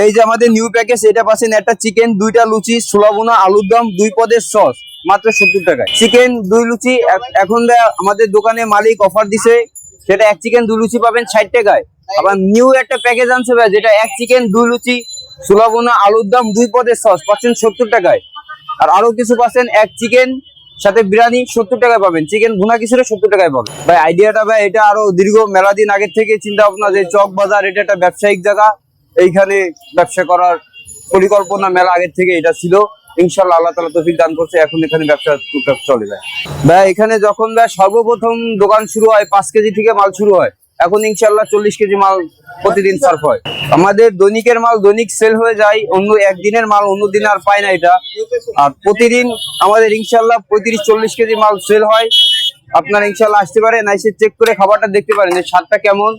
এই যে আমাদের নিউ প্যাকেজ, এটা পাচ্ছেন একটা চিকেন, 2টা লুচি, ছোলা বোনা, আলুর দম, 2 পদের সস, মাত্র 70 টাকায়। চিকেন 2 লুচি এখন আমাদের দোকানে মালিক অফার দিছে, সেটা 1 চিকেন 2 লুচি পাবেন 60 টাকায়। আবার নিউ একটা প্যাকেজ আনছে ভাই, যেটা 1 চিকেন 2 লুচি, ছোলা বোনা, আলুর দম, 2 পদের সস পাচ্ছেন 70 টাকায়। আর আরো কিছু পাচ্ছেন, 1 চিকেন সাথে বিরিয়ানি 70 টাকায় পাবেন, চিকেন ভুনা কিছুটা 70 টাকায় পাবেন। ভাই আইডিয়াটা ভাই এটা আরো দীর্ঘ মেলা দিন আগের থেকে চিন্তা ভাবনা, যে চক বাজার এটা একটা ব্যবসায়িক জায়গা, এইখানে ব্যবসা করার পরিকল্পনা মেলা আগের থেকে এটা ছিল। ইনশাল্লাহ আল্লাহ তাআলা তৌফিক দান করছে, এখন এখানে ব্যবসা টুকটাক চলে যায়। ভাই এখানে যখন ভাই সর্বপ্রথম দোকান শুরু হয় 5 কেজি থেকে মাল শুরু হয়, এখন ইনশাল্লাহ 40 কেজি মাল প্রতিদিন সার্ভ হয়। আমাদের দৈনিকের মাল দৈনিক সেল হয়ে যায়, অন্য একদিনের মাল অন্য দিন আর পায় না এটা। আর প্রতিদিন আমাদের ইনশাল্লাহ 35-40 কেজি মাল সেল হয়। আপনারা ইনশাল্লাহ আসতে পারেন, এসে চেক করে খাবারটা দেখতে পারেন যে স্বাদটা কেমন,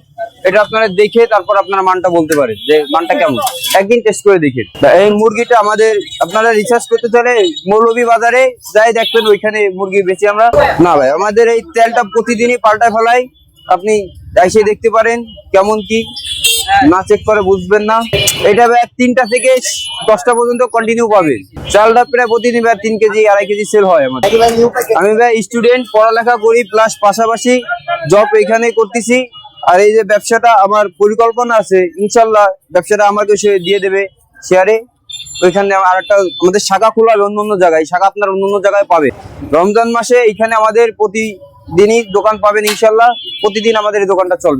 এটা আপনারা দেখে তারপর আপনারা মানটা বলতে পারেন যে মানটা কেমন, একদিন টেস্ট করে দেখে। এই মুরগিটা আমাদের আপনারা রিসার্চ করতে চাইলে মৌলভী বাজারে যাই দেখবেন, ওইখানে মুরগি বেশি আমরা না ভাই। আমাদের এই তেলটা প্রতিদিনই পাল্টায় ফেলাই, আপনি এসে দেখতে পারেন কেমন কি, না চেক করে বুঝবেন না। এটা ভাই 3টা থেকে 10টা পর্যন্ত কন্টিনিউ পাবেন। চালটা প্রায় প্রতিদিন ভাই 3 কেজি 2.5 কেজি সেল হয় আমাদের। আমি ভাই স্টুডেন্ট, পড়ালেখা করি, প্লাস পাশাপাশি জব এখানে করতেছি। আর এই যে ব্যবসাটা আমার পরিকল্পনা আছে, ইনশাল্লাহ ব্যবসাটা আমাকে সে দিয়ে দেবে শেয়ারে। ওইখানে আর একটা আমাদের শাখা খোলা হবে অন্য অন্য জায়গায়, শাখা আপনার অন্য অন্য জায়গায় পাবে। রমজান মাসে এখানে আমাদের প্রতিদিনই দোকান পাবেন ইনশাল্লাহ, প্রতিদিন আমাদের এই দোকানটা চলবে।